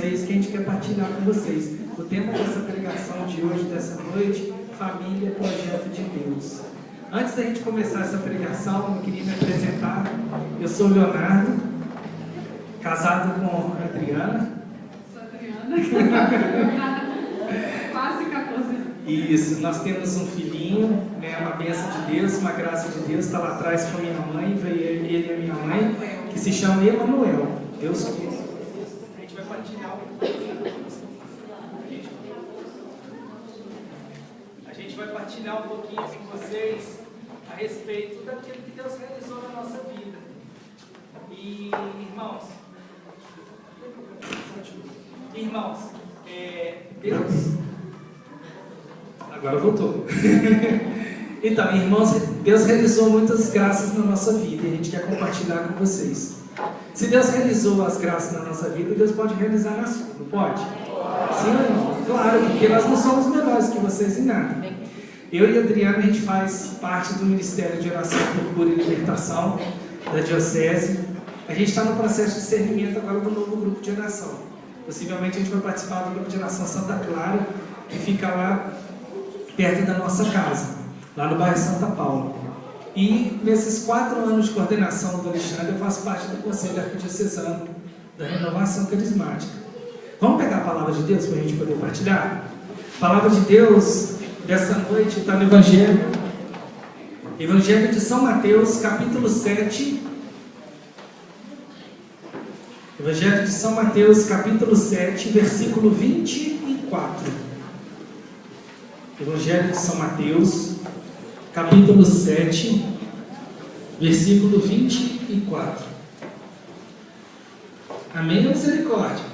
é isso que a gente quer partilhar com vocês. O tema dessa pregação de hoje, dessa noite, família, projeto de Deus. Antes da gente começar essa pregação, eu queria me apresentar. Eu sou o Leonardo, casado com a Adriana. Sou a Adriana. Quase 14 anos. Isso, nós temos um filhinho, né, uma bênção de Deus, uma graça de Deus, está lá atrás com a minha mãe, veio ele e a minha mãe, que se chama Emanuel. Deus quis. A gente vai partilhar um pouquinho com vocês a respeito daquilo que Deus realizou na nossa vida. E, irmãos, Deus... Agora voltou. Então, irmãos, Deus realizou muitas graças na nossa vida e a gente quer compartilhar com vocês. Se Deus realizou as graças na nossa vida, Deus pode realizar na sua, não pode? Sim ou não? Claro, porque nós não somos melhores que vocês em nada. Eu e a Adriana, a gente faz parte do Ministério de Oração por Cura e Libertação da Diocese. A gente está no processo de discernimento agora do novo grupo de oração. Possivelmente a gente vai participar do grupo de oração Santa Clara, que fica lá perto da nossa casa, lá no bairro Santa Paula. E nesses 4 anos de coordenação do Alexandre, eu faço parte do Conselho Arquidiocesano da Renovação Carismática. Vamos pegar a palavra de Deus para a gente poder partilhar? A palavra de Deus dessa noite está no Evangelho de São Mateus, capítulo 7. Evangelho de São Mateus, capítulo 7, versículo 24. Evangelho de São Mateus, capítulo 7, versículo 24. Amém ou misericórdia?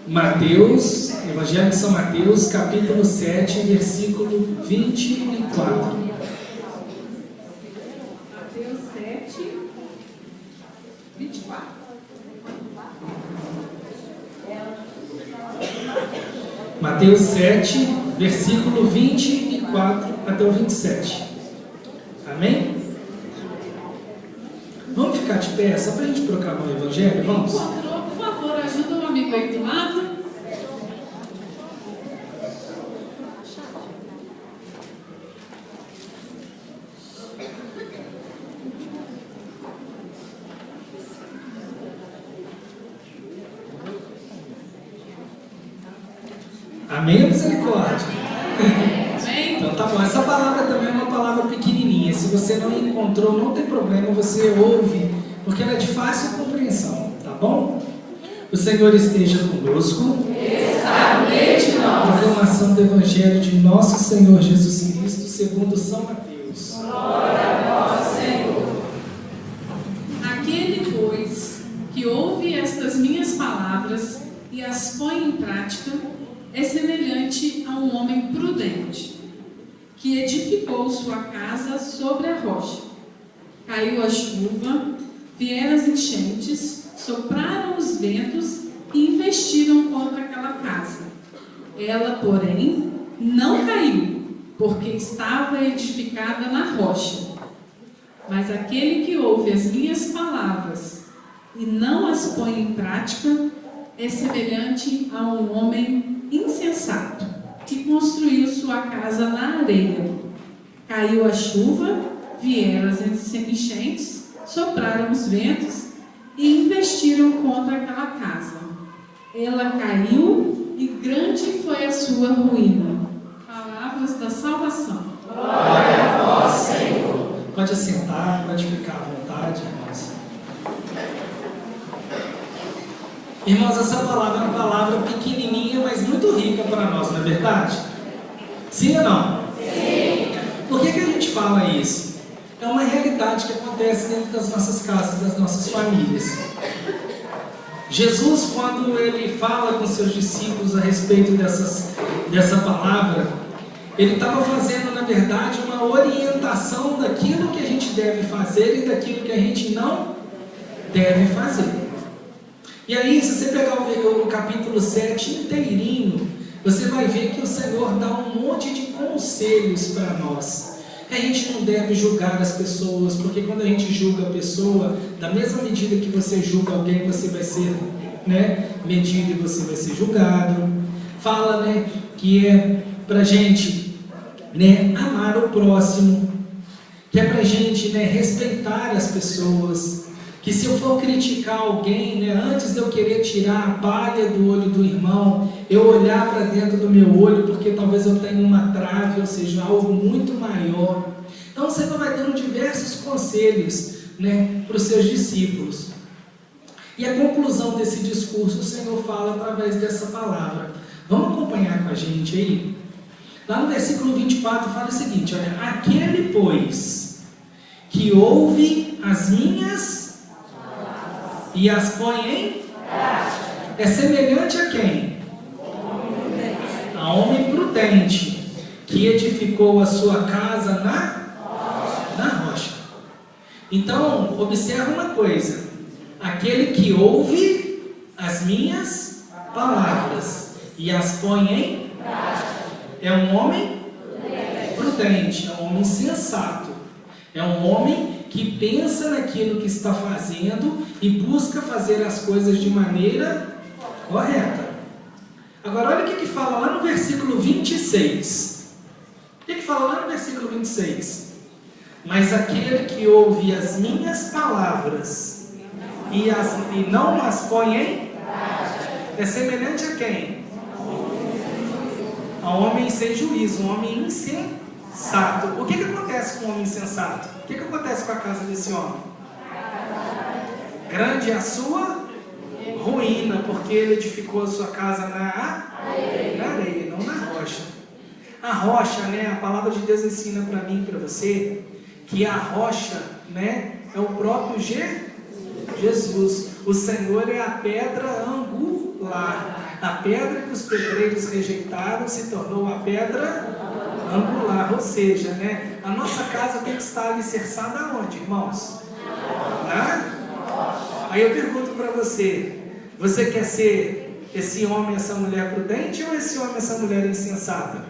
Mateus, Evangelho de São Mateus, capítulo 7, versículo 24. Mateus 7, 24. Mateus 7, versículo 24 até o 27. Amém? Vamos ficar de pé, só para a gente proclamar o Evangelho? Vamos? Por favor, ajuda o amigo aí do lado. Amém ou misericórdia? Amém. Então tá bom, essa palavra também é uma palavra pequenininha. Se você não encontrou, não tem problema, você ouve, porque ela é de fácil compreensão, tá bom? O Senhor esteja conosco. Está no meio de nós. Proclamação do Evangelho de nosso Senhor Jesus Cristo, segundo São Mateus. Glória a vós, Senhor. Aquele, pois, que ouve estas minhas palavras e as põe em prática, é semelhante a um homem prudente, que edificou sua casa sobre a rocha. Caiu a chuva, vieram as enchentes, sopraram os ventos e investiram contra aquela casa. Ela, porém, não caiu, porque estava edificada na rocha. Mas aquele que ouve as minhas palavras e não as põe em prática, é semelhante a um homem insensato, que construiu sua casa na areia. Caiu a chuva, vieram as enchentes, sopraram os ventos e investiram contra aquela casa. Ela caiu e grande foi a sua ruína. Palavras da salvação. Glória a vós, Senhor. Pode assentar, pode ficar à vontade, irmãos. Irmãos, essa palavra é uma palavra pequenininha, mas muito rica para nós, não é verdade? Sim ou não? Sim. Por que a gente fala isso? É uma realidade que acontece dentro das nossas casas, das nossas famílias. Jesus, quando ele fala com seus discípulos a respeito dessa palavra, ele estava fazendo, na verdade, uma orientação daquilo que a gente deve fazer e daquilo que a gente não deve fazer. E aí, se você pegar o capítulo 7 inteirinho, você vai ver que o Senhor dá um monte de conselhos para nós. que a gente não deve julgar as pessoas, porque quando a gente julga a pessoa, da mesma medida que você julga alguém, você vai ser, né, medido e você vai ser julgado. Fala, né, que é pra gente, né, amar o próximo, que é pra gente, né, respeitar as pessoas, que se eu for criticar alguém, né, antes de eu querer tirar a palha do olho do irmão, eu olhar para dentro do meu olho, porque talvez eu tenha uma trave, ou seja, algo muito maior. Então o Senhor vai dando diversos conselhos, né, para os seus discípulos. E a conclusão desse discurso o Senhor fala através dessa palavra. Vamos acompanhar com a gente aí? Lá no versículo 24 fala o seguinte, olha, aquele, pois, que ouve as minhas e as põe em prática, é semelhante a quem? A homem prudente, que edificou a sua casa na rocha. Então, observa uma coisa, aquele que ouve as minhas palavras e as põe em prática, é um homem prudente, é um homem sensato, é um homem que pensa naquilo que está fazendo e busca fazer as coisas de maneira correta. Agora olha o que fala lá no versículo 26. O que fala lá no versículo 26? Mas aquele que ouve as minhas palavras e não as põe em prática, é semelhante a quem? A homem sem juízo, um homem insensato. O que acontece com o homem insensato? O que acontece com a casa desse homem? Grande é a sua ruína, porque ele edificou a sua casa na areia, não na rocha. A rocha, né, a palavra de Deus ensina para mim e para você, que a rocha, né, é o próprio Jesus. O Senhor é a pedra angular. A pedra que os pedreiros rejeitaram se tornou a pedra angular, ou seja, né, a nossa casa tem que estar alicerçada onde, irmãos? Aí eu pergunto para você, você quer ser esse homem, essa mulher prudente ou esse homem, essa mulher insensata?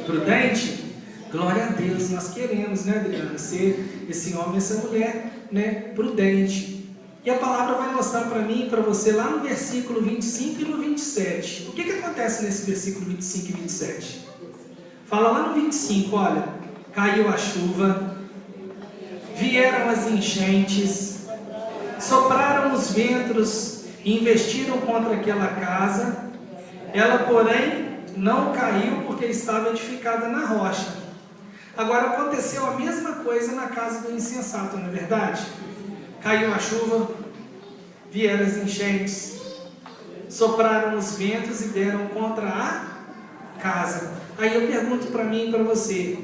Prudente? Glória a Deus, nós queremos, né, Adriana, ser esse homem, essa mulher, né, prudente. E a palavra vai mostrar para mim e para você lá no versículo 25 e no 27. O que acontece nesse versículo 25 e 27? Fala lá no 25, olha, caiu a chuva, vieram as enchentes, sopraram os ventos e investiram contra aquela casa. Ela, porém, não caiu porque estava edificada na rocha. Agora aconteceu a mesma coisa na casa do insensato, não é verdade? Caiu a chuva, vieram as enchentes, sopraram os ventos e deram contra a casa. Aí eu pergunto para mim e para você,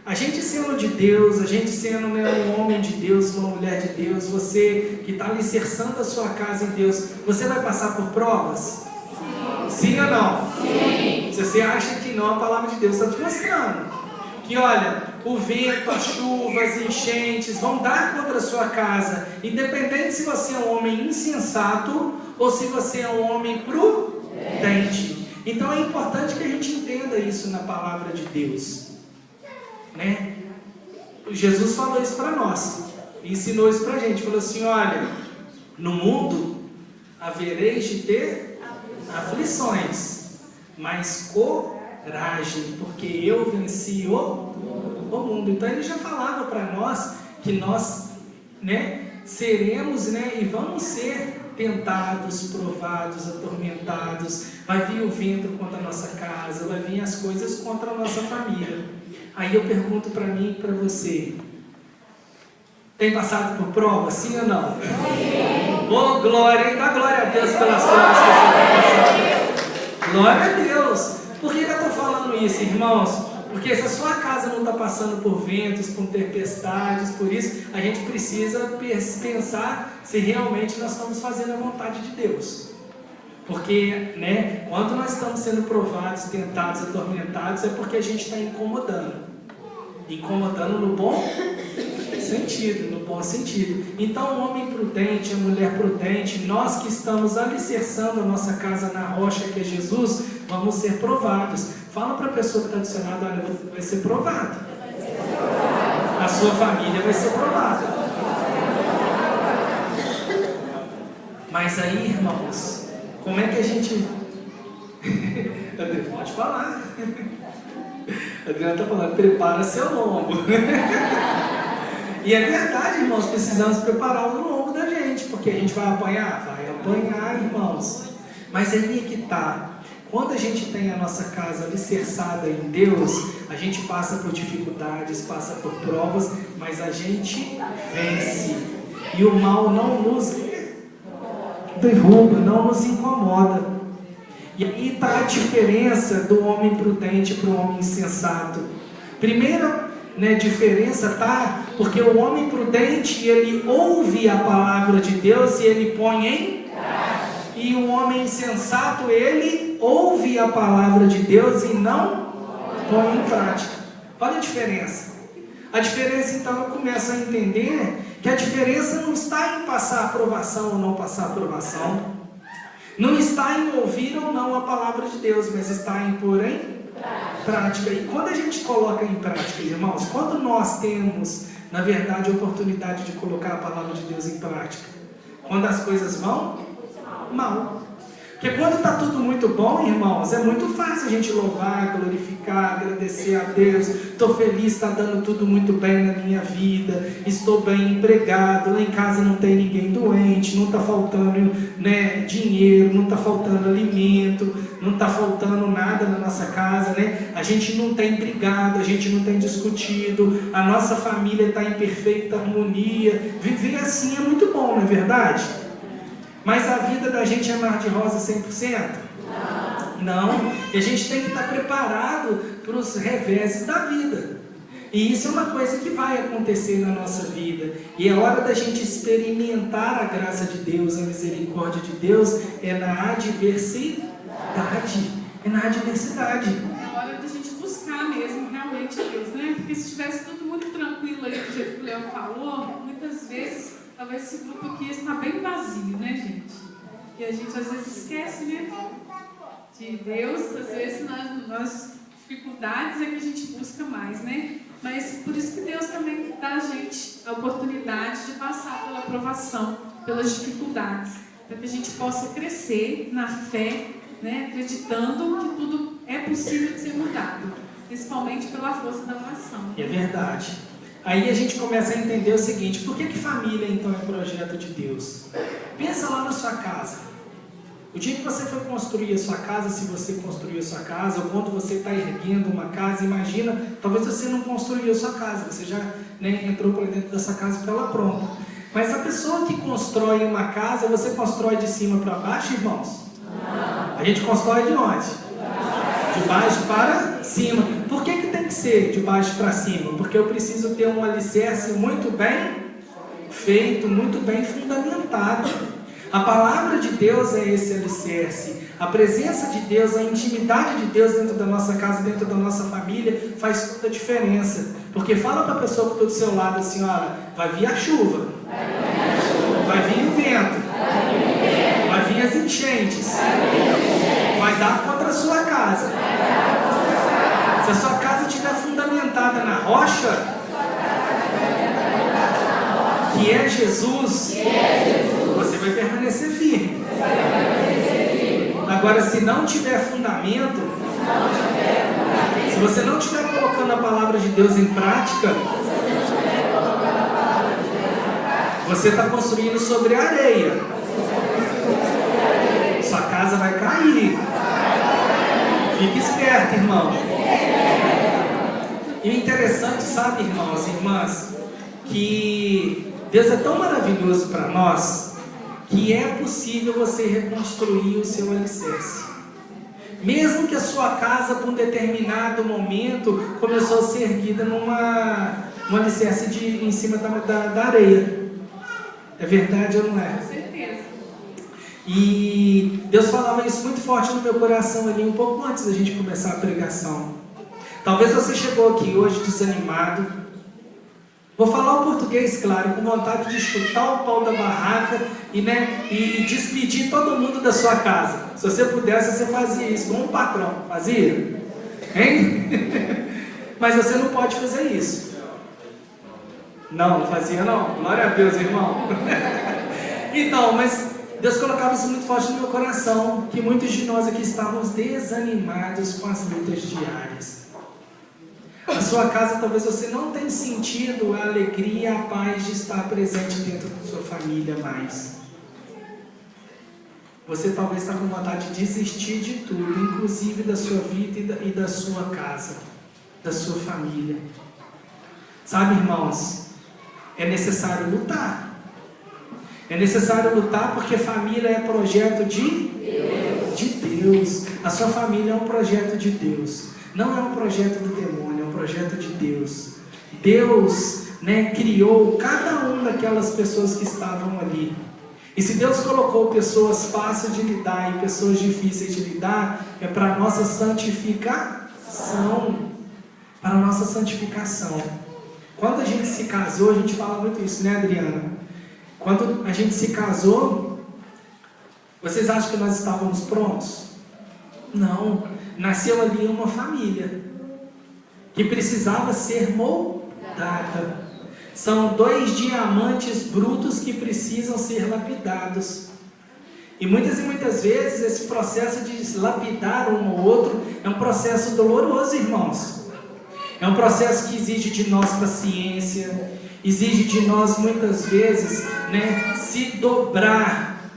a gente sendo de Deus, a gente sendo, né, um homem de Deus, uma mulher de Deus, você que está alicerçando a sua casa em Deus, você vai passar por provas? Sim ou não? Sim. Se você acha que não, a palavra de Deus está te mostrando que, olha, o vento, a chuva, as enchentes vão dar contra a sua casa, independente se você é um homem insensato ou se você é um homem prudente. Então é importante que a gente entenda isso na palavra de Deus, né? Jesus falou isso para nós, ensinou isso para a gente, falou assim, olha, no mundo havereis de ter aflições, mas coragem, porque eu venci o mundo. Então ele já falava para nós que nós, né, seremos, né, e vamos ser tentados, provados, atormentados. Vai vir o vento contra a nossa casa, vai vir as coisas contra a nossa família. Aí eu pergunto para mim e para você, tem passado por prova, sim ou não? Oh, glória, dá glória a Deus pelas provas que você está passando. Glória a Deus. Por que eu estou falando isso, irmãos? Porque se a sua casa não está passando por ventos, por tempestades, por isso, a gente precisa pensar se realmente nós estamos fazendo a vontade de Deus. Porque, né, quando nós estamos sendo provados, tentados, atormentados, é porque a gente está incomodando. Incomodando no bom sentido, no bom sentido. Então, o homem prudente, a mulher prudente, nós que estamos alicerçando a nossa casa na rocha que é Jesus, vamos ser provados. Fala para a pessoa que está do seu lado, olha, vai ser provado. a sua família vai ser provada. Mas aí, irmãos, como é que a gente... Adriano, pode falar. Adriano está falando, prepara seu lombo. E é verdade, irmãos, precisamos preparar o lombo da gente, porque a gente vai apanhar? Vai apanhar, irmãos. Mas aí é que está. Quando a gente tem a nossa casa alicerçada em Deus, a gente passa por dificuldades, passa por provas, mas a gente vence. E o mal não nos derruba, não nos incomoda. E aí está a diferença do homem prudente para o homem insensato. Primeira diferença está porque o homem prudente, ele ouve a palavra de Deus e ele põe em prática. E o homem insensato, ele ouve a palavra de Deus e não põe em prática. Olha a diferença. A diferença, então, eu começo a entender que a diferença não está em passar aprovação ou não passar aprovação. Não está em ouvir ou não a palavra de Deus, mas está em pôr em prática. E quando a gente coloca em prática, irmãos, quando nós temos, na verdade, a oportunidade de colocar a palavra de Deus em prática? Quando as coisas vão mal. Porque quando está tudo muito bom, irmãos, é muito fácil a gente louvar, glorificar, agradecer a Deus. Estou feliz, está dando tudo muito bem na minha vida, estou bem empregado, lá em casa não tem ninguém doente, não está faltando dinheiro, não está faltando alimento, não está faltando nada na nossa casa, a gente não tem brigado, a gente não tem discutido, a nossa família está em perfeita harmonia. Viver assim é muito bom, não é verdade? Mas a vida da gente é mar de rosa 100%? Não. E a gente tem que estar preparado para os reveses da vida. E isso é uma coisa que vai acontecer na nossa vida. E é hora da gente experimentar a graça de Deus, a misericórdia de Deus, é na adversidade. É na adversidade. É hora da gente buscar mesmo realmente Deus, Porque se estivesse tudo muito tranquilo aí, do jeito que o Leão falou, muitas vezes... Talvez esse grupo aqui está bem vazio, gente? E a gente às vezes esquece, de Deus. Às vezes nas dificuldades é que a gente busca mais, Mas por isso que Deus também dá a gente a oportunidade de passar pela provação, pelas dificuldades, para que a gente possa crescer na fé, acreditando que tudo é possível de ser mudado, principalmente pela força da oração. É verdade. Aí a gente começa a entender o seguinte: por que família então é projeto de Deus? Pensa lá na sua casa. O dia que você for construir a sua casa, se você construiu a sua casa, ou quando você está erguendo uma casa, imagina, talvez você não construiu a sua casa, você já entrou para dentro dessa casa com ela pronta. Mas a pessoa que constrói uma casa, você constrói de cima para baixo, irmãos? Não. A gente constrói de onde? De baixo para cima. Por que tem que ser de baixo para cima? Porque eu preciso ter um alicerce muito bem feito, muito bem fundamentado. A palavra de Deus é esse alicerce. A presença de Deus, a intimidade de Deus dentro da nossa casa, dentro da nossa família, faz toda a diferença. Porque fala para a pessoa que está do seu lado assim: olha, vai vir a chuva, vai vir o vento, vai vir as enchentes, vai dar contra a sua casa. Se a sua casa estiver fundamentada na rocha, que é Jesus, você vai permanecer firme. Agora, se não tiver fundamento, se você não estiver colocando a palavra de Deus em prática, você está construindo sobre a areia. Sua casa vai cair. Fique esperto, irmão. E o interessante, sabe, irmãos e irmãs, que Deus é tão maravilhoso para nós, que é possível você reconstruir o seu alicerce. Mesmo que a sua casa, por um determinado momento, começou a ser erguida num alicerce em cima da areia. É verdade ou não é? Com certeza. E Deus falava isso muito forte no meu coração ali, um pouco antes da gente começar a pregação. Talvez você chegou aqui hoje desanimado. Vou falar o português, claro, com vontade de chutar o pau da barraca e despedir todo mundo da sua casa. Se você pudesse, você fazia isso com um patrão. Fazia? Hein? Mas você não pode fazer isso. Não fazia não. Glória a Deus, irmão. Então, mas Deus colocava isso muito forte no meu coração, que muitos de nós aqui estávamos desanimados com as lutas diárias. A sua casa, talvez você não tenha sentido a alegria e a paz de estar presente dentro da sua família mais. Você talvez está com vontade de desistir de tudo, inclusive da sua vida e da sua casa, da sua família. Sabe, irmãos, é necessário lutar. É necessário lutar porque família é projeto de Deus. A sua família é um projeto de Deus. Não é um projeto do demônio, é um projeto de Deus. Deus, criou cada uma daquelas pessoas que estavam ali. E se Deus colocou pessoas fáceis de lidar e pessoas difíceis de lidar, é para a nossa santificação. Para a nossa santificação. Quando a gente se casou, a gente fala muito isso, né, Adriana? Quando a gente se casou, vocês acham que nós estávamos prontos? Não. Nasceu ali uma família que precisava ser moldada. São 2 diamantes brutos que precisam ser lapidados. E muitas vezes esse processo de lapidar um ao outro é um processo doloroso, irmãos. É um processo que exige de nós paciência, exige de nós muitas vezes, se dobrar,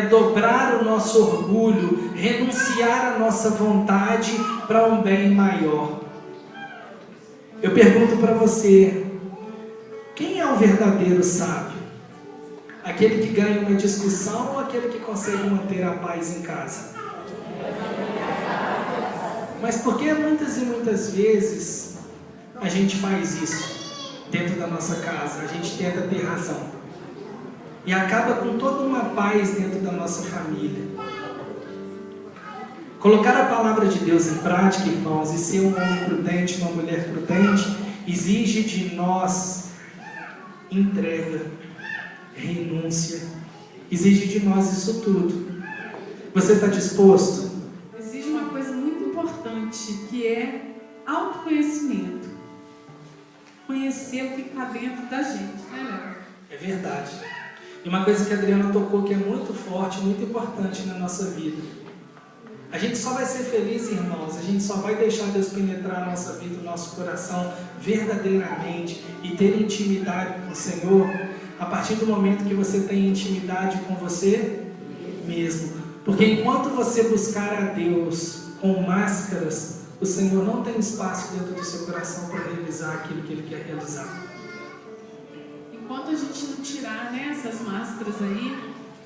dobrar o nosso orgulho, renunciar à nossa vontade para um bem maior. Eu pergunto para você, quem é o verdadeiro sábio? Aquele que ganha uma discussão ou aquele que consegue manter a paz em casa? Mas por que muitas vezes a gente faz isso dentro da nossa casa? A gente tenta ter razão e acaba com toda uma paz dentro da nossa família. Colocar a palavra de Deus em prática, irmãos, e ser um homem prudente, uma mulher prudente, exige de nós entrega, renúncia, exige de nós isso tudo. Você está disposto? Exige uma coisa muito importante, que é autoconhecimento. Conhecer o que está dentro da gente, né, Léo? É verdade. E uma coisa que a Adriana tocou que é muito forte, muito importante na nossa vida. A gente só vai ser feliz, irmãos, a gente só vai deixar Deus penetrar a nossa vida, o nosso coração verdadeiramente e ter intimidade com o Senhor a partir do momento que você tem intimidade com você mesmo. Porque enquanto você buscar a Deus com máscaras, o Senhor não tem espaço dentro do seu coração para realizar aquilo que Ele quer realizar. Enquanto a gente não tirar, essas máscaras aí,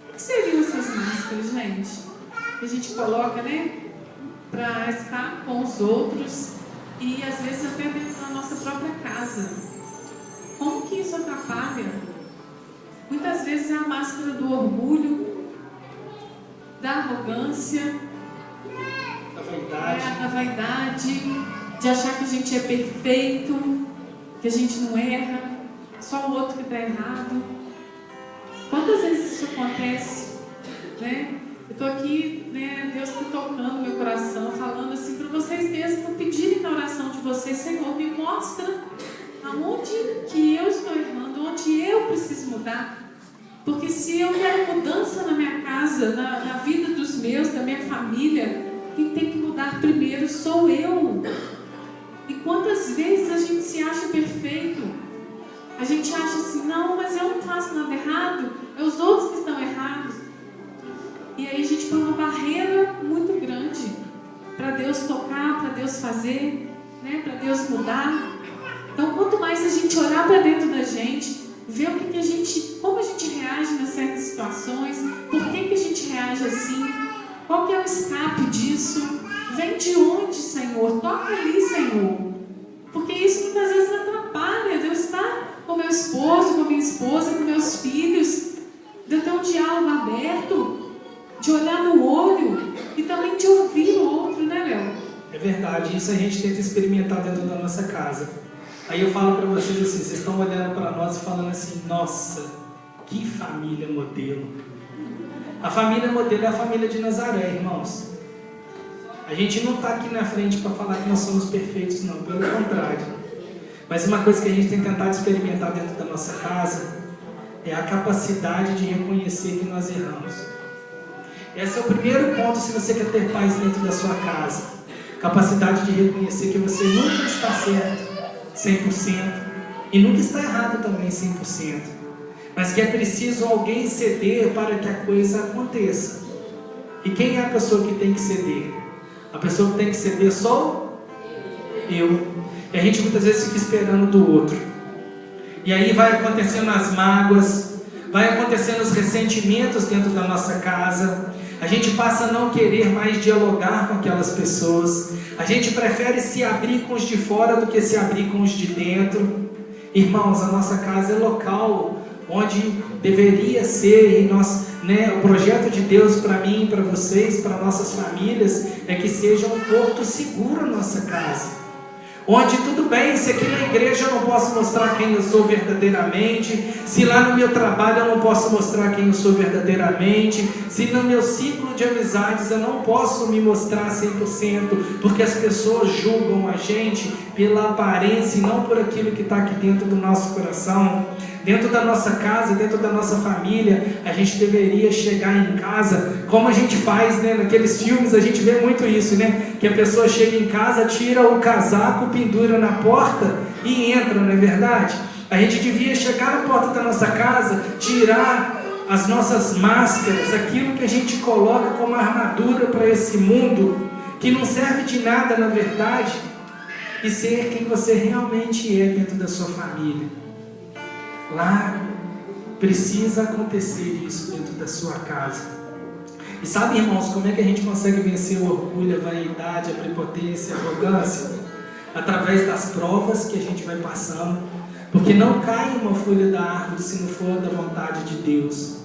o que seriam essas máscaras, gente? Que a gente coloca, para estar com os outros e às vezes até dentro da nossa própria casa. Como que isso atrapalha? Muitas vezes é a máscara do orgulho, da arrogância, da vaidade, de achar que a gente é perfeito, que a gente não erra, só o outro que está errado. Quantas vezes isso acontece, Eu estou aqui, Deus está tocando no meu coração, falando assim para vocês mesmos, pedirem na oração de vocês, Senhor, me mostra aonde que eu estou errando, onde eu preciso mudar. Porque se eu quero mudança na minha casa, na vida dos meus, da minha família, quem tem que mudar primeiro sou eu. E quantas vezes a gente se acha perfeito? A gente acha assim, não, mas eu não faço nada errado, é os outros que estão errados. E aí a gente põe uma barreira muito grande para Deus tocar, para Deus fazer, para Deus mudar. Então, quanto mais a gente olhar para dentro da gente, ver o que a gente, como a gente reage nas certas situações, por que a gente reage assim, qual que é o escape disso, vem de onde, Senhor? Toca ali, Senhor. Porque isso muitas vezes atrapalha. Deus está com meu esposo, com minha esposa, com meus filhos, de eu ter um diálogo aberto, de olhar no olho e também de ouvir o outro, né, Léo? É verdade, isso a gente tenta experimentar dentro da nossa casa. Aí eu falo para vocês assim, vocês estão olhando para nós e falando assim, nossa, que família modelo. A família modelo é a família de Nazaré, irmãos. A gente não está aqui na frente para falar que nós somos perfeitos, não, pelo contrário. Mas uma coisa que a gente tem tentado experimentar dentro da nossa casa é a capacidade de reconhecer que nós erramos. Esse é o primeiro ponto se você quer ter paz dentro da sua casa. Capacidade de reconhecer que você nunca está certo 100% e nunca está errado também 100%. Mas que é preciso alguém ceder para que a coisa aconteça. E quem é a pessoa que tem que ceder? A pessoa que tem que ceder sou eu. E a gente muitas vezes fica esperando do outro. E aí vai acontecendo as mágoas, vai acontecendo os ressentimentos dentro da nossa casa. A gente passa a não querer mais dialogar com aquelas pessoas. A gente prefere se abrir com os de fora do que se abrir com os de dentro. Irmãos, a nossa casa é local onde deveria ser, e nós, o projeto de Deus para mim, para vocês, para nossas famílias, é que seja um porto seguro a nossa casa. Onde tudo bem, se aqui na igreja eu não posso mostrar quem eu sou verdadeiramente, se lá no meu trabalho eu não posso mostrar quem eu sou verdadeiramente, se no meu ciclo de amizades eu não posso me mostrar 100%, porque as pessoas julgam a gente pela aparência e não por aquilo que está aqui dentro do nosso coração. Dentro da nossa casa, dentro da nossa família, a gente deveria chegar em casa, como a gente faz, naqueles filmes a gente vê muito isso, que a pessoa chega em casa, tira o casaco, pendura na porta e entra, não é verdade? A gente devia chegar na porta da nossa casa, tirar as nossas máscaras, aquilo que a gente coloca como armadura para esse mundo, que não serve de nada na verdade, e ser quem você realmente é dentro da sua família. Lá precisa acontecer isso dentro da sua casa. E sabe, irmãos, como é que a gente consegue vencer o orgulho, a vaidade, a prepotência, a arrogância? Através das provas que a gente vai passando. Porque não cai uma folha da árvore se não for da vontade de Deus.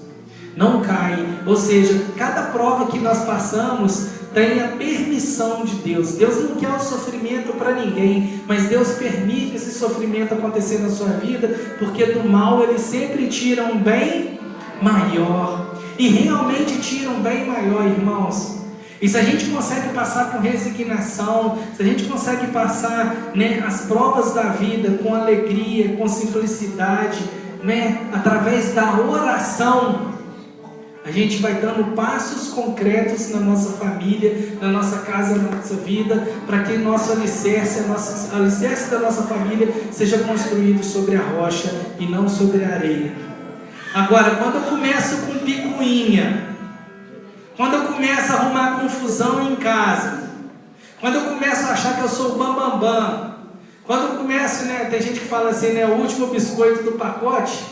Não cai. Ou seja, cada prova que nós passamos tem a permissão de Deus. Deus não quer o sofrimento para ninguém, mas Deus permite esse sofrimento acontecer na sua vida, porque do mal Ele sempre tira um bem maior. E realmente tira um bem maior, irmãos. E se a gente consegue passar com resignação, se a gente consegue passar as provas da vida com alegria, com simplicidade, através da oração, a gente vai dando passos concretos na nossa família, na nossa casa, na nossa vida, para que o nosso alicerce, o alicerce da nossa família seja construído sobre a rocha e não sobre a areia. Agora, quando eu começo com picuinha, quando eu começo a arrumar confusão em casa, quando eu começo a achar que eu sou o bambambam, quando eu começo, tem gente que fala assim, o último biscoito do pacote.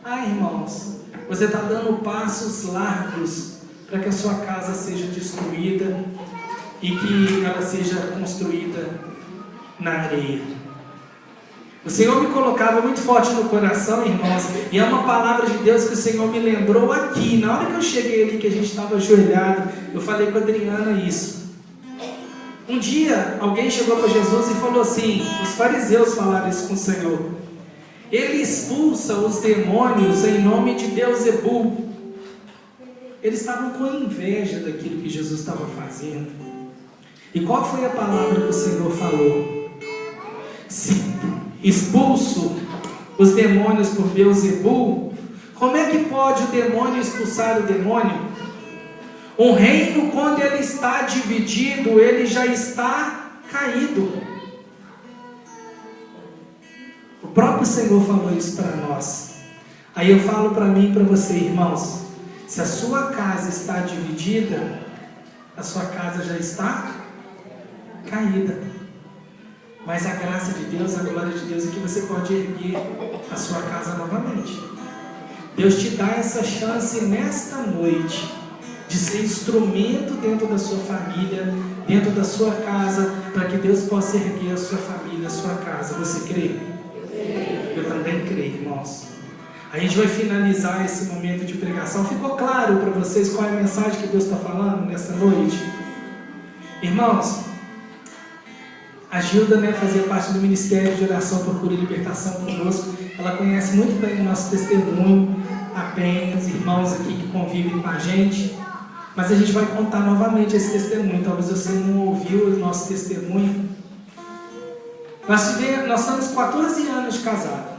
Irmãos, você está dando passos largos para que a sua casa seja destruída e que ela seja construída na areia. O Senhor me colocava muito forte no coração, irmãos, e é uma palavra de Deus que o Senhor me lembrou aqui. Na hora que eu cheguei ali, que a gente estava ajoelhado, eu falei com a Adriana isso. Um dia, alguém chegou para Jesus e falou assim, os fariseus falaram isso com o Senhor: Ele expulsa os demônios em nome de Beelzebul. Eles estavam com inveja daquilo que Jesus estava fazendo. E qual foi a palavra que o Senhor falou? Se expulso os demônios por Beelzebul, como é que pode o demônio expulsar o demônio? Um reino, quando ele está dividido, ele já está caído. O próprio Senhor falou isso para nós. Aí eu falo para mim e para você, irmãos, se a sua casa está dividida, a sua casa já está caída. Mas a graça de Deus, a glória de Deus é que você pode erguer a sua casa novamente. Deus te dá essa chance nesta noite de ser instrumento dentro da sua família, dentro da sua casa, para que Deus possa erguer a sua família, a sua casa. Você crê? Eu também creio, irmãos. A gente vai finalizar esse momento de pregação. Ficou claro para vocês qual é a mensagem que Deus está falando nessa noite? Irmãos, a Gilda, fazia parte do Ministério de Oração por Cura e Libertação conosco. Ela conhece muito bem o nosso testemunho, a Penha, os irmãos aqui que convivem com a gente. Mas a gente vai contar novamente esse testemunho. Talvez você não ouviu o nosso testemunho. Nós estamos 14 anos de casado.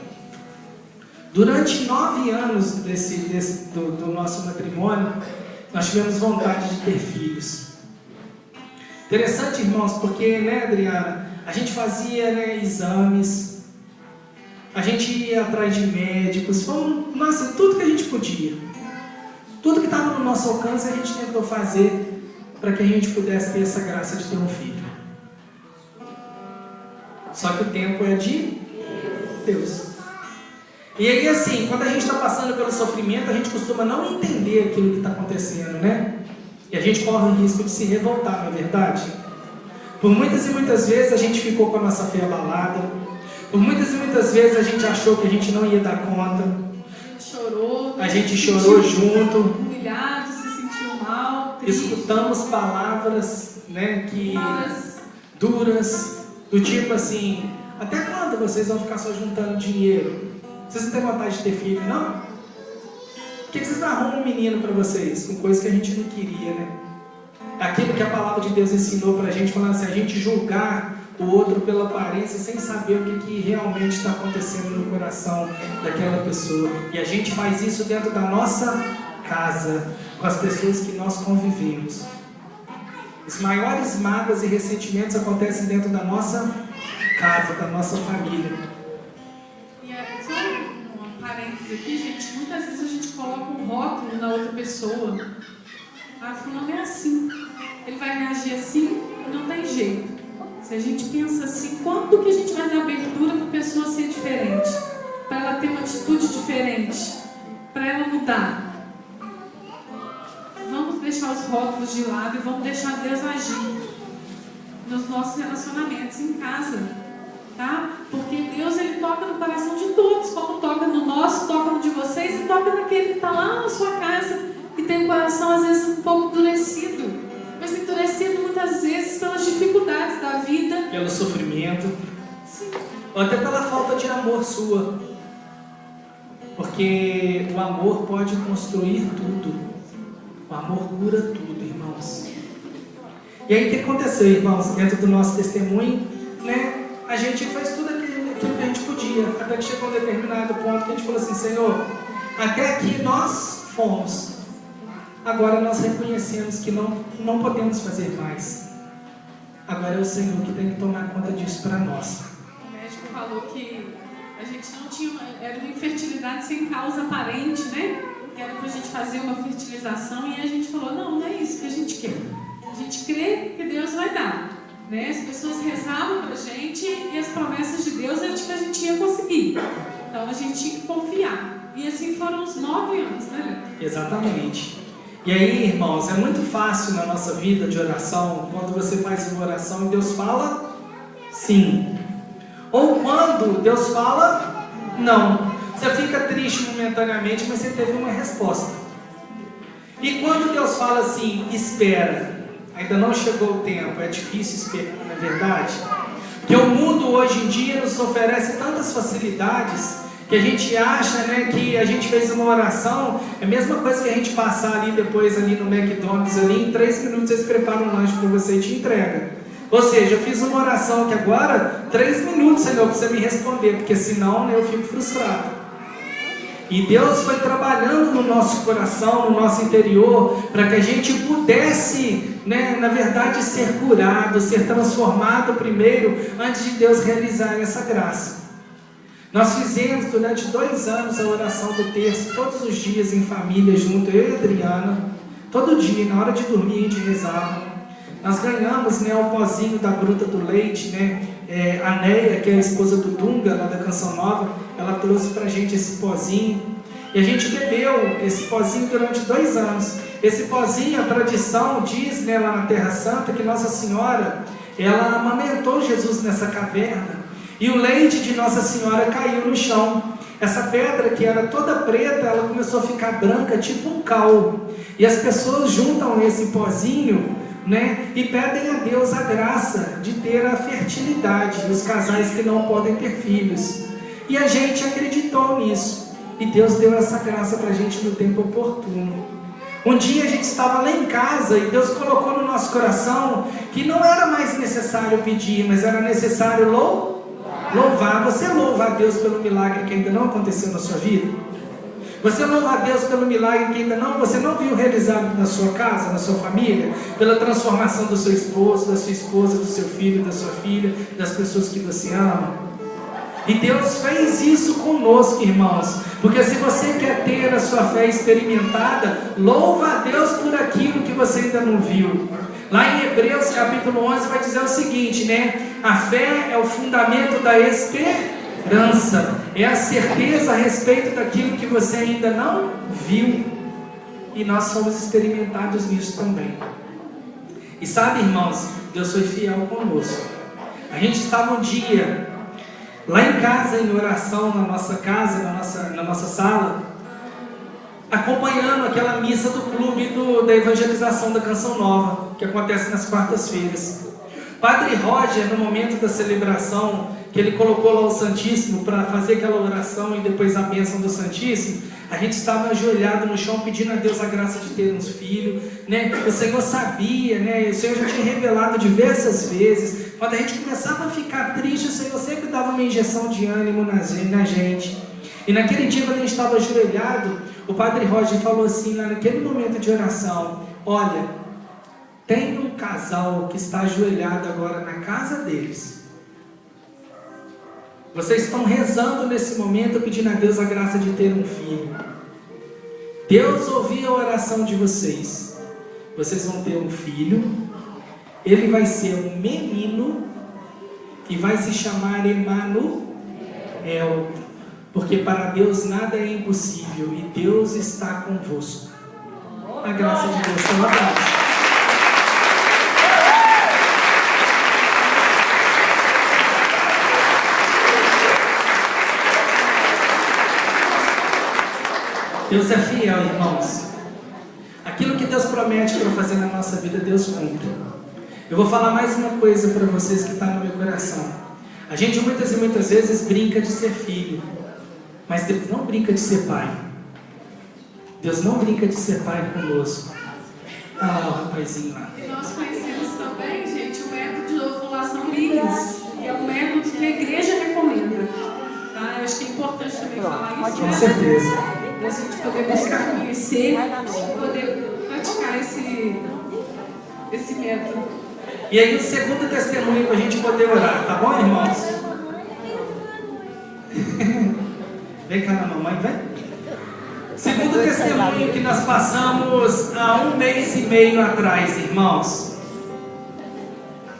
Durante 9 anos do nosso matrimônio, nós tivemos vontade de ter filhos. Interessante, irmãos, porque, né, Adriana, a gente fazia, né, exames, a gente ia atrás de médicos, nossa, tudo que a gente podia. Tudo que estava no nosso alcance a gente tentou fazer para que a gente pudesse ter essa graça de ter um filho. Só que o tempo é de Deus. E aí, assim, quando a gente está passando pelo sofrimento, a gente costuma não entender aquilo que está acontecendo, né? E a gente corre o risco de se revoltar, não é verdade? Por muitas e muitas vezes a gente ficou com a nossa fé abalada. Por muitas e muitas vezes a gente achou que a gente não ia dar conta. A gente chorou junto. Humilhado, se sentiu mal, triste. Escutamos palavras, né, duras, do tipo assim: até quando vocês vão ficar só juntando dinheiro? Vocês não têm vontade de ter filho, não? Por que vocês arrumam um menino para vocês? Com coisa que a gente não queria, né? Aquilo que a palavra de Deus ensinou para a gente, falando assim: a gente julgar o outro pela aparência sem saber o que realmente está acontecendo no coração daquela pessoa. E a gente faz isso dentro da nossa casa, com as pessoas que nós convivemos. Os maiores mágoas e ressentimentos acontecem dentro da nossa casa, da nossa família. Só um parênteses aqui, gente. Muitas vezes a gente coloca um rótulo na outra pessoa. Ah, fulano é assim. Ele vai reagir assim, não tem jeito. Se a gente pensa assim, quanto que a gente vai dar abertura para a pessoa ser diferente? Para ela ter uma atitude diferente? Para ela mudar? Vamos deixar os rótulos de lado e vamos deixar Deus agir nos nossos relacionamentos em casa. Tá? Porque Deus, Ele toca no coração de todos, como toca no nosso, toca no de vocês e toca naquele que está lá na sua casa e tem o coração às vezes um pouco endurecido, mas endurecido muitas vezes pelas dificuldades da vida, pelo sofrimento. Sim. Ou até pela falta de amor sua, porque o amor pode construir tudo, o amor cura tudo, irmãos. E aí o que aconteceu, irmãos, dentro do nosso testemunho, né? A gente fez tudo aquilo que a gente podia, até que chegou um determinado ponto que a gente falou assim: Senhor, até aqui nós fomos, agora nós reconhecemos que não podemos fazer mais. Agora é o Senhor que tem que tomar conta disso para nós. O médico falou que a gente não tinha, era uma infertilidade sem causa aparente, né? Que era para a gente fazer uma fertilização, e a gente falou: não é isso que a gente quer. A gente crê que Deus vai dar. Né? As pessoas rezavam para a gente e as promessas de Deus eram de que a gente ia conseguir. Então a gente tinha que confiar. E assim foram os 9 anos, né? Exatamente. E aí, irmãos, é muito fácil na nossa vida de oração, quando você faz uma oração e Deus fala sim. Ou quando Deus fala não. Você fica triste momentaneamente, mas você teve uma resposta. E quando Deus fala assim, espera, ainda não chegou o tempo, é difícil esperar, não é verdade? Porque o mundo hoje em dia nos oferece tantas facilidades que a gente acha, né, que a gente fez uma oração, é a mesma coisa que a gente passar ali depois ali no McDonald's, ali em 3 minutos eles preparam um lanche para você e te entrega. Ou seja, eu fiz uma oração que agora, 3 minutos, Senhor, para você me responder, porque senão eu fico frustrado. E Deus foi trabalhando no nosso coração, no nosso interior, para que a gente pudesse, né, na verdade, ser curado, ser transformado primeiro, antes de Deus realizar essa graça. Nós fizemos durante 2 anos a oração do terço, todos os dias em família, junto, eu e a Adriana, todo dia, na hora de dormir a gente rezava. Nós ganhamos, né, o pozinho da Gruta do Leite, né? A Neia, que é a esposa do Dunga, lá da Canção Nova, ela trouxe pra gente esse pozinho, e a gente bebeu esse pozinho durante 2 anos. Esse pozinho, a tradição diz, né, lá na Terra Santa, que Nossa Senhora, ela amamentou Jesus nessa caverna, e o leite de Nossa Senhora caiu no chão. Essa pedra que era toda preta, ela começou a ficar branca, tipo um cal, e as pessoas juntam esse pozinho, né, e pedem a Deus a graça de ter a fertilidade, os casais que não podem ter filhos. E a gente acreditou nisso, e Deus deu essa graça para a gente no tempo oportuno. Um dia a gente estava lá em casa e Deus colocou no nosso coração que não era mais necessário pedir, mas era necessário louvar. Louvar, você louva a Deus pelo milagre que ainda não aconteceu na sua vida? Você louva a Deus pelo milagre que ainda não, você não viu realizado na sua casa, na sua família, pela transformação do seu esposo, da sua esposa, do seu filho, da sua filha, das pessoas que você ama? E Deus fez isso conosco, irmãos, porque se você quer ter a sua fé experimentada, louva a Deus por aquilo que você ainda não viu. Lá em Hebreus capítulo 11 vai dizer o seguinte, né? A fé é o fundamento da esperança, é a certeza a respeito daquilo que você ainda não viu, e nós somos experimentados nisso também. E sabe, irmãos, Deus foi fiel conosco. A gente estava um dia lá em casa, em oração, na nossa casa, na nossa sala, acompanhando aquela missa do clube da evangelização da Canção Nova, que acontece nas quartas-feiras. Padre Roger, no momento da celebração, que ele colocou lá o Santíssimo para fazer aquela oração e depois a bênção do Santíssimo, a gente estava ajoelhado no chão pedindo a Deus a graça de ter uns filhos, né? O Senhor sabia, né? O Senhor já tinha revelado diversas vezes. Quando a gente começava a ficar triste, o Senhor sempre dava uma injeção de ânimo na gente. E naquele dia, quando a gente estava ajoelhado, o Padre Roger falou assim, lá naquele momento de oração: olha, tem um casal que está ajoelhado agora na casa deles. Vocês estão rezando nesse momento, pedindo a Deus a graça de ter um filho. Deus ouviu a oração de vocês. Vocês vão ter um filho. Ele vai ser um menino e vai se chamar Emanuel, porque para Deus nada é impossível e Deus está convosco. A graça de Deus está lá. Deus é fiel, irmãos. Aquilo que Deus promete para fazer na nossa vida, Deus cumpre. Eu vou falar mais uma coisa para vocês que está no meu coração. A gente muitas e muitas vezes brinca de ser filho, mas Deus não brinca de ser pai. Deus não brinca de ser pai conosco. Ah, o rapazinho lá. E nós conhecemos também, gente, o método de ovulação Liggins, que é um método que a igreja recomenda. Tá? Eu acho que é importante também falar isso. Com certeza. A gente poder buscar conhecer e poder praticar esse método. E aí o segundo testemunho para a gente poder orar, tá bom, irmãos? Vem cá na mamãe, vem. Segundo testemunho que nós passamos há 1 mês e meio atrás, irmãos.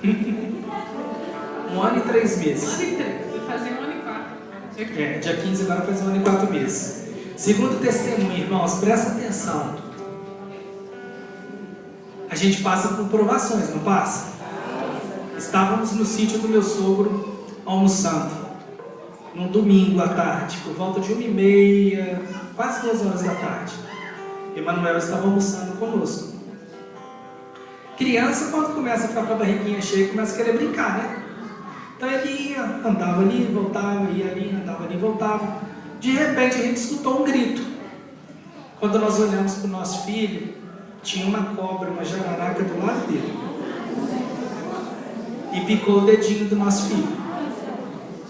1 ano e 3 meses. 1 ano e 3, vai fazer 1 ano e 4. Dia 15 agora faz 1 ano e 4 meses. Segundo testemunho, irmãos, presta atenção. A gente passa por provações, não passa? Estávamos no sítio do meu sogro almoçando, num domingo à tarde, por volta de 1h30, quase 2 horas da tarde. Emanuel estava almoçando conosco. Criança, quando começa a ficar com a barriguinha cheia, começa a querer brincar, né? Então ele ia, andava ali, voltava, ia ali, andava ali, voltava. De repente a gente escutou um grito. Quando nós olhamos para o nosso filho, tinha uma cobra, uma jararaca do lado dele. E picou o dedinho do nosso filho.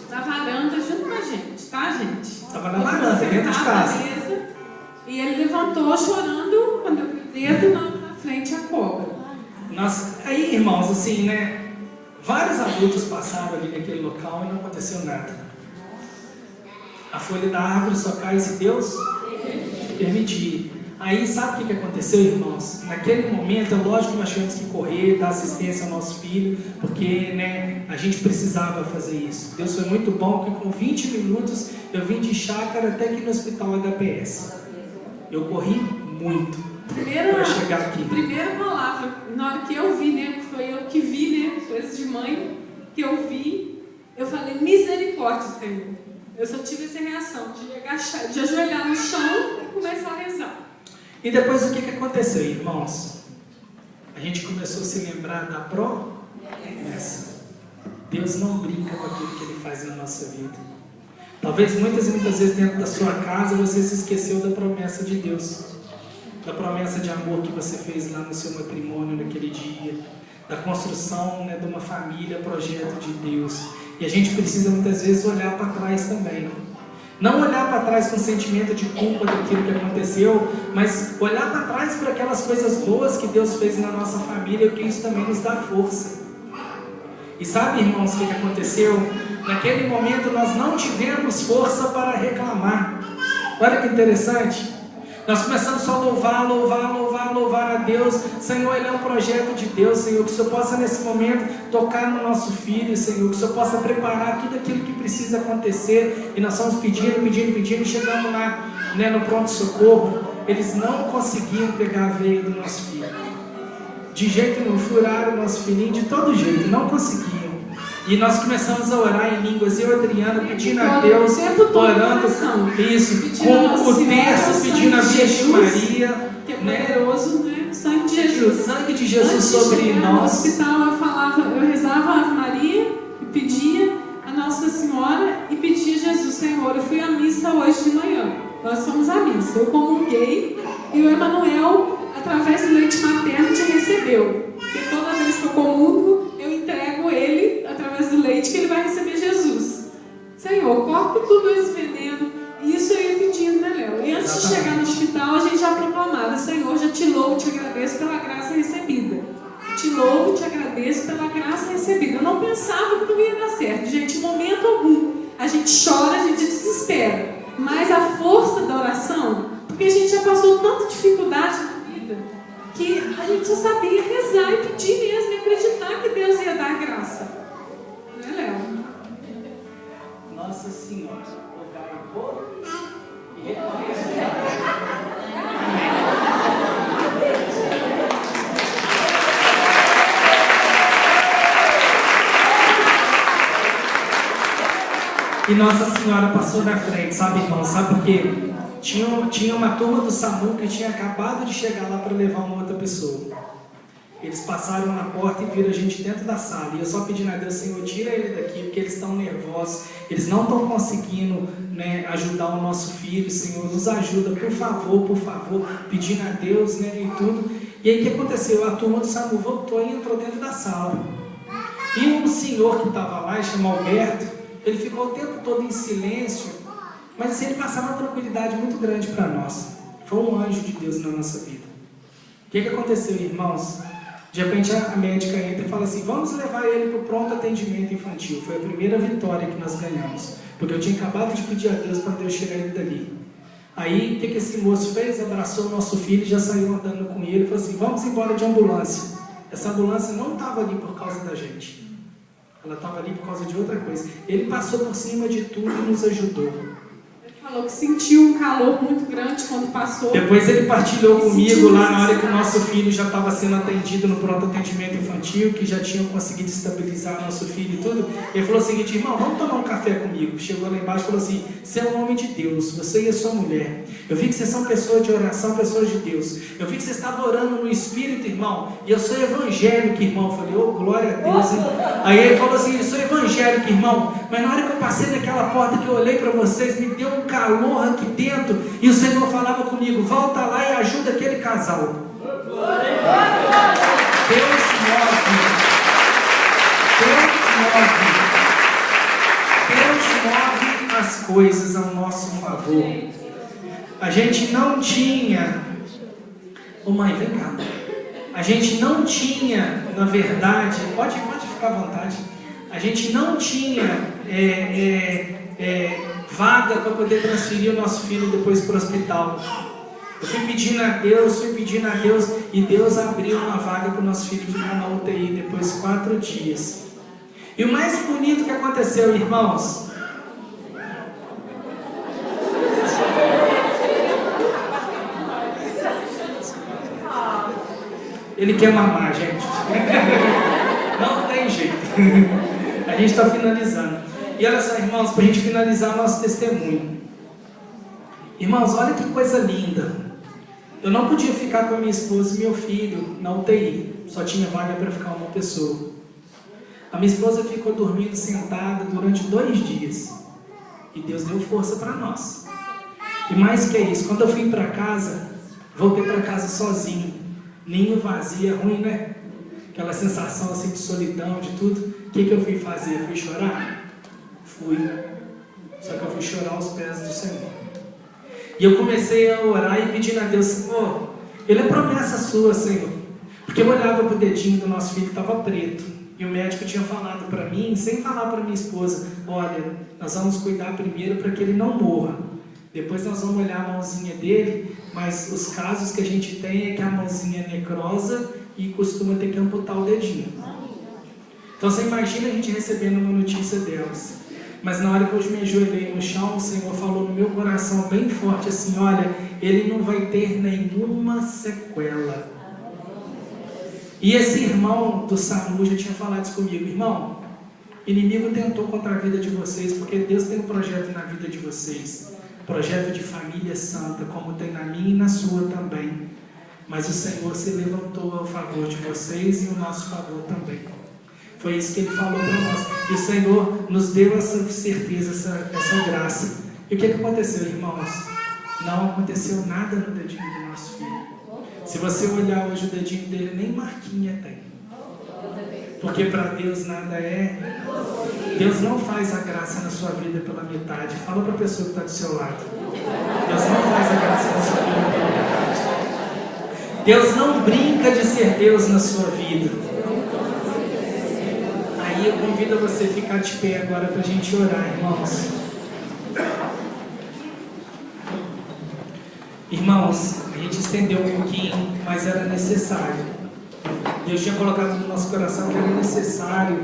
Na varanda junto com a gente, tá, gente? Estava na varanda, dentro de casa. Mesa, e ele levantou chorando quando o dedo na frente a cobra. Aí, irmãos, assim, né? Vários adultos passaram ali naquele local e não aconteceu nada. A folha da árvore só cai se Deus permitir. Aí sabe o que aconteceu, irmãos? Naquele momento, é lógico que nós tivemos que correr, dar assistência ao nosso filho, porque, né, a gente precisava fazer isso. Deus foi muito bom, que com 20 minutos eu vim de chácara até aqui no hospital HPS. Eu corri muito para chegar aqui. Primeira palavra, na hora que eu vi, né, foi eu que vi, né, coisas de mãe, que eu vi, eu falei, misericórdia, Senhor. Eu só tive essa reação de agachar, de ajoelhar no chão e começar a rezar. E depois o que aconteceu, irmãos? A gente começou a se lembrar da promessa. Deus não brinca com aquilo que Ele faz na nossa vida. Talvez muitas e muitas vezes dentro da sua casa você se esqueceu da promessa de Deus. Da promessa de amor que você fez lá no seu matrimônio naquele dia. Da construção, né, de uma família, projeto de Deus. E a gente precisa muitas vezes olhar para trás também. Não olhar para trás com sentimento de culpa daquilo que aconteceu, mas olhar para trás para aquelas coisas boas que Deus fez na nossa família, porque isso também nos dá força. E sabe, irmãos, o que aconteceu? Naquele momento nós não tivemos força para reclamar. Olha que interessante. Nós começamos só a louvar a Deus. Senhor, Ele é um projeto de Deus, Senhor. Que o Senhor possa nesse momento tocar no nosso filho, Senhor. Que o Senhor possa preparar tudo aquilo que precisa acontecer. E nós estamos pedindo. Chegamos lá, no pronto-socorro. Eles não conseguiam pegar a veia do nosso filho. De jeito nenhum, furaram o nosso filhinho de todo jeito, não conseguiam. E nós começamos a orar em línguas, eu e Adriana pedindo a Deus, orando isso, com o terço, pedindo a Virgem Maria, que é poderoso, né? O sangue de Jesus. O sangue de Jesus antes sobre nós. No hospital eu rezava a Ave Maria e pedia a Nossa Senhora e pedia a Jesus, Senhor, eu fui à missa hoje de manhã. Nós fomos à missa, eu comunguei e o Emanuel, através do leite materno, te recebeu. Porque toda vez que eu comungo, eu entrego ele, através do leite, que ele vai receber Jesus. Senhor, corte tudo esse veneno. E isso eu ia pedindo, né, Léo? E antes de chegar no hospital, a gente já proclamava: Senhor, já te louvo e te agradeço pela graça recebida. Te louvo e te agradeço pela graça recebida. Eu não pensava que não ia dar certo, gente, em momento algum. A gente chora, a gente desespera. Mas a força da oração, porque a gente já passou tanta dificuldade na vida, que a gente só sabia rezar e pedir mesmo, e acreditar que Deus ia dar graça. Não é, Léo? Nossa Senhora, e reconhecer. E Nossa Senhora passou na frente, sabe, irmão? Sabe por quê? Tinha uma turma do SAMU que tinha acabado de chegar lá para levar uma outra pessoa. Eles passaram na porta e viram a gente dentro da sala. E eu só pedindo a Deus, Senhor, tira ele daqui, porque eles estão nervosos. Eles não estão conseguindo, ajudar o nosso filho. Senhor, nos ajuda, por favor. Pedindo a Deus, e tudo. E aí o que aconteceu? A turma do SAMU voltou e entrou dentro da sala. E um senhor que estava lá, chamado Alberto, ele ficou o tempo todo em silêncio, mas assim, ele passava uma tranquilidade muito grande para nós. Foi um anjo de Deus na nossa vida. O que aconteceu, irmãos? De repente a médica entra e fala assim: vamos levar ele para o pronto atendimento infantil. Foi a primeira vitória que nós ganhamos, porque eu tinha acabado de pedir a Deus para Deus tirar ele dali. Aí o que esse moço fez? Abraçou o nosso filho e já saiu andando com ele e falou assim: vamos embora de ambulância. Essa ambulância não estava ali por causa da gente, ela estava ali por causa de outra coisa. Ele passou por cima de tudo e nos ajudou. Falou que sentiu um calor muito grande quando passou. Depois ele partilhou comigo lá na hora que o nosso filho já estava sendo atendido no pronto atendimento infantil, que já tinham conseguido estabilizar nosso filho e tudo. Ele falou o seguinte: irmão, vamos tomar um café comigo. Chegou lá embaixo e falou assim: você é um homem de Deus, você e a sua mulher. Eu vi que vocês são pessoas de oração, pessoas de Deus. Eu vi que vocês estavam orando no Espírito, irmão. E eu sou evangélico, irmão. Eu falei: oh, glória a Deus, hein? Aí ele falou assim: eu sou evangélico, irmão. Mas na hora que eu passei naquela porta que eu olhei para vocês, me deu um calor aqui dentro, e o Senhor falava comigo: volta lá e ajuda aquele casal. Deus move as coisas ao nosso favor. A gente não tinha, mãe, vem cá. A gente não tinha, na verdade, pode ficar à vontade. A gente não tinha vaga para poder transferir o nosso filho depois para o hospital. Eu fui pedindo a Deus, e Deus abriu uma vaga para o nosso filho ficar na UTI depois de 4 dias. E o mais bonito que aconteceu, irmãos, ele quer mamar, gente. Não tem jeito. A gente está finalizando. E olha só, irmãos, para a gente finalizar nosso testemunho. Irmãos, olha que coisa linda. Eu não podia ficar com a minha esposa e meu filho na UTI. Só tinha vaga para ficar uma pessoa. A minha esposa ficou dormindo sentada durante 2 dias. E Deus deu força para nós. E mais que isso, quando eu fui para casa, voltei para casa sozinho. Ninho vazio, é ruim, né? Aquela sensação assim de solidão, de tudo. O que eu fui fazer? Eu fui chorar? Fui. Só que eu fui chorar aos pés do Senhor. E eu comecei a orar e pedindo a Deus, Senhor, ele é promessa sua, Senhor. Porque eu olhava para o dedinho do nosso filho, estava preto. E o médico tinha falado para mim, sem falar para minha esposa, olha, nós vamos cuidar primeiro para que ele não morra. Depois nós vamos olhar a mãozinha dele, mas os casos que a gente tem é que a mãozinha é necrosa e costuma ter que amputar o dedinho. Então você imagina a gente recebendo uma notícia delas. Mas na hora que eu me ajoelhei no chão, o Senhor falou no meu coração bem forte assim, olha, ele não vai ter nenhuma sequela. E esse irmão do SAMU já tinha falado isso comigo, irmão, inimigo tentou contra a vida de vocês, porque Deus tem um projeto na vida de vocês, projeto de família santa, como tem na minha e na sua também, mas o Senhor se levantou ao favor de vocês e o nosso favor também. Foi isso que ele falou para nós. E o Senhor nos deu essa certeza, essa graça. E o que aconteceu, irmãos? Não aconteceu nada no dedinho do nosso filho. Se você olhar hoje o dedinho dele, nem marquinha tem. Porque para Deus nada é. Deus não faz a graça na sua vida pela metade. Fala para a pessoa que está do seu lado. Deus não faz a graça na sua vida pela metade. Deus não brinca de ser Deus na sua vida. Aí eu convido você a ficar de pé agora para a gente orar, irmãos. Irmãos, a gente estendeu um pouquinho, mas era necessário. Deus tinha colocado no nosso coração que era necessário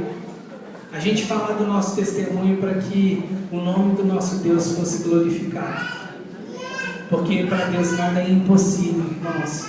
a gente falar do nosso testemunho para que o nome do nosso Deus fosse glorificado. Porque para Deus nada é impossível, irmãos.